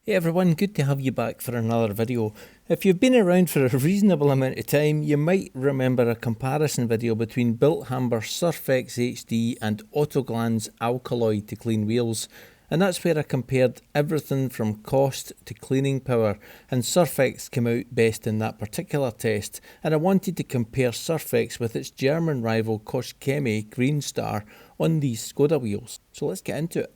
Hey everyone, good to have you back for another video. If you've been around for a reasonable amount of time, you might remember a comparison video between Bilt Hamber Surfex HD and Autoglanz Alkaloid to clean wheels. And that's where I compared everything from cost to cleaning power, and Surfex came out best in that particular test, and I wanted to compare Surfex with its German rival Koch Chemie Green Star on these Skoda wheels. So let's get into it.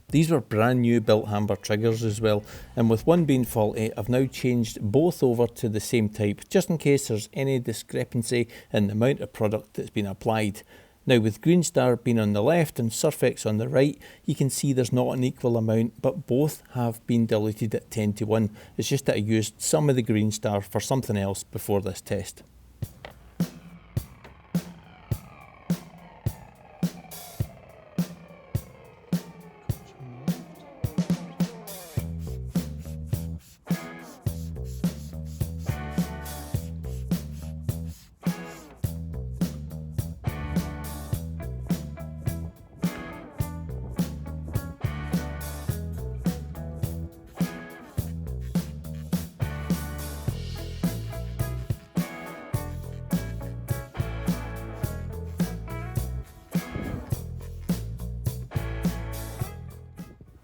These were brand new Bilt Hamber triggers as well, and with one being faulty, I've now changed both over to the same type, just in case there's any discrepancy in the amount of product that's been applied. Now with Green Star being on the left and Surfex on the right, you can see there's not an equal amount, but both have been diluted at 10:1. It's just that I used some of the Green Star for something else before this test.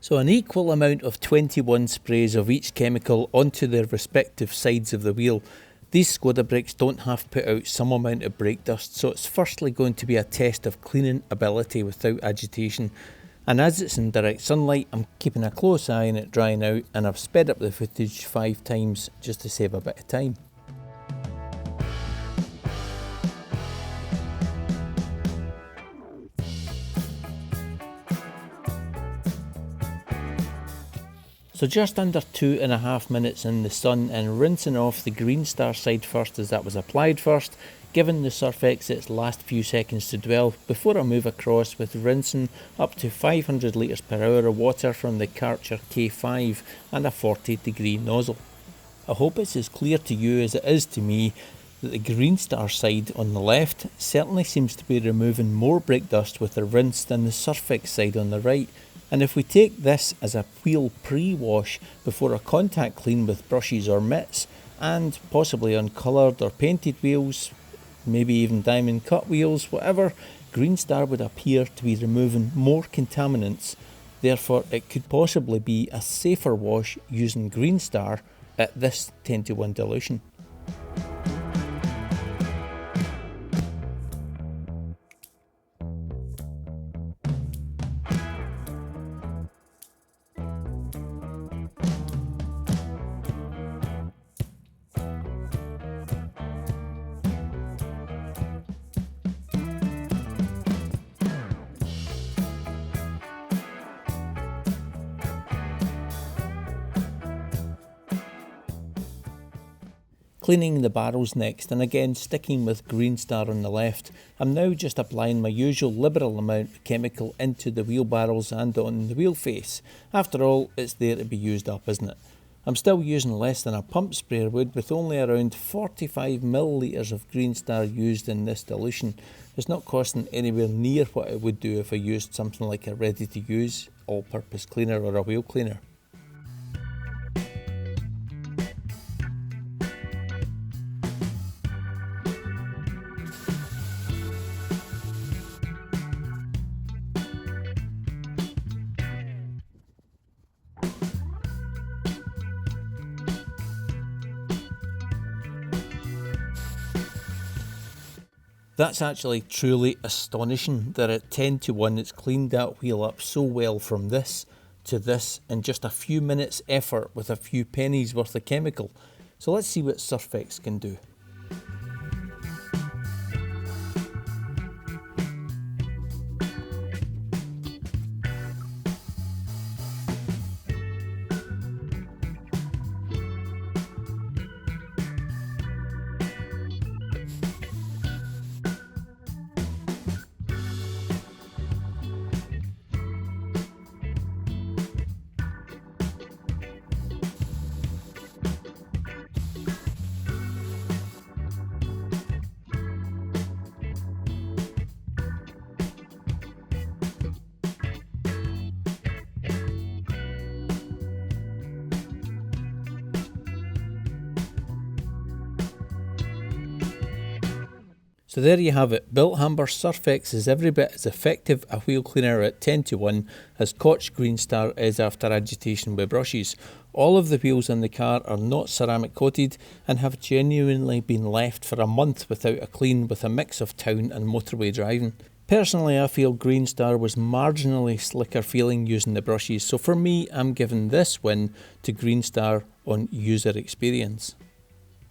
So an equal amount of 21 sprays of each chemical onto their respective sides of the wheel. These Skoda bricks don't have put out some amount of brake dust, so it's firstly going to be a test of cleaning ability without agitation. And as it's in direct sunlight, I'm keeping a close eye on it drying out, and I've sped up the footage 5 times just to save a bit of time. So just under 2.5 minutes in the sun and rinsing off the Green Star side first, as that was applied first, giving the Surfex its last few seconds to dwell before I move across with rinsing up to 500 litres per hour of water from the Karcher K5 and a 40-degree nozzle. I hope it's as clear to you as it is to me that the Green Star side on the left certainly seems to be removing more brake dust with the rinse than the Surfex side on the right. And if we take this as a wheel pre-wash before a contact clean with brushes or mitts, and possibly on coloured or painted wheels, maybe even diamond cut wheels, whatever, Green Star would appear to be removing more contaminants. Therefore, it could possibly be a safer wash using Green Star at this 10:1 dilution. Cleaning the barrels next, and again sticking with Green Star on the left, I'm now just applying my usual liberal amount of chemical into the wheel barrels and on the wheel face. After all, it's there to be used up, isn't it? I'm still using less than a pump sprayer would, with only around 45 millilitres of Green Star used in this dilution. It's not costing anywhere near what it would do if I used something like a ready to use all-purpose cleaner or a wheel cleaner. That's actually truly astonishing that at 10:1 it's cleaned that wheel up so well from this to this in just a few minutes effort with a few pennies worth of chemical. So let's see what Surfex can do. So there you have it. Bilt Hamber Surfex is every bit as effective a wheel cleaner at 10 to 1 as Koch Green Star is after agitation with brushes. All of the wheels in the car are not ceramic coated and have genuinely been left for a month without a clean with a mix of town and motorway driving. Personally, I feel Green Star was marginally slicker feeling using the brushes, so for me I'm giving this win to Green Star on user experience.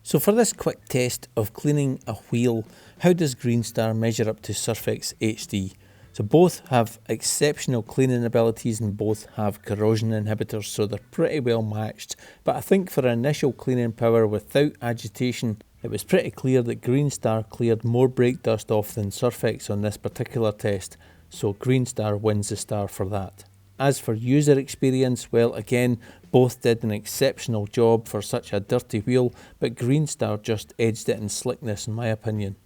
So for this quick test of cleaning a wheel, how does Green Star measure up to Surfex HD? So both have exceptional cleaning abilities and both have corrosion inhibitors, so they're pretty well matched. But I think for initial cleaning power without agitation, it was pretty clear that Green Star cleared more brake dust off than Surfex on this particular test, so Green Star wins the star for that. As for user experience, well again, both did an exceptional job for such a dirty wheel, but Green Star just edged it in slickness in my opinion.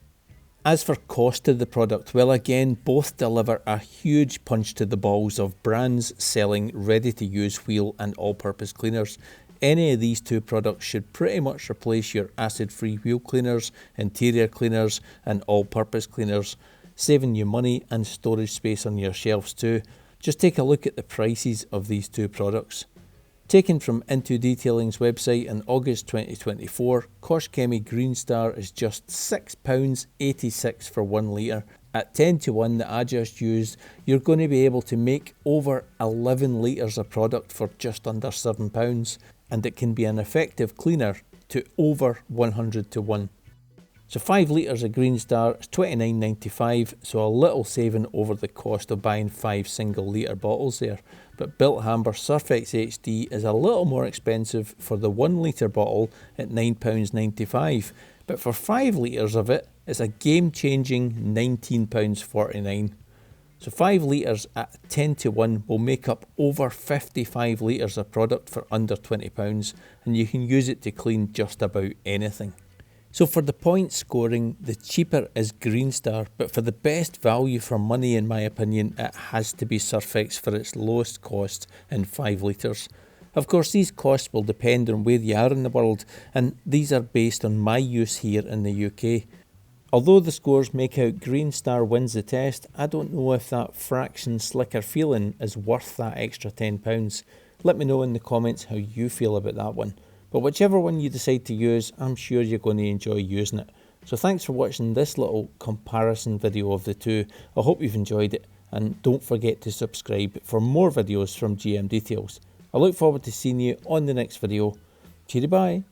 As for cost of the product, well again, both deliver a huge punch to the balls of brands selling ready to use wheel and all-purpose cleaners. Any of these two products should pretty much replace your acid-free wheel cleaners, interior cleaners and all-purpose cleaners, saving you money and storage space on your shelves too. Just take a look at the prices of these two products. Taken from Into Detailing's website in August 2024, Koch Chemie Green Star is just £6.86 for 1 litre. At 10 to 1 that I just used, you're going to be able to make over 11 litres of product for just under £7, and it can be an effective cleaner to over 100 to 1. So 5 litres of Green Star is £29.95, so a little saving over the cost of buying 5 single litre bottles there. But Bilt Hamber Surfex HD is a little more expensive for the 1 litre bottle at £9.95, but for 5 litres of it, it's a game-changing £19.49. So 5 litres at 10 to 1 will make up over 55 litres of product for under £20, and you can use it to clean just about anything. So for the point scoring, the cheaper is Green Star, but for the best value for money in my opinion, it has to be Surfex for its lowest cost in 5 litres. Of course these costs will depend on where you are in the world, and these are based on my use here in the UK. Although the scores make out Green Star wins the test, I don't know if that fraction slicker feeling is worth that extra £10. Let me know in the comments how you feel about that one. But whichever one you decide to use, I'm sure you're going to enjoy using it. So thanks for watching this little comparison video of the two. I hope you've enjoyed it, and don't forget to subscribe for more videos from GM Details. I look forward to seeing you on the next video. Cheery bye.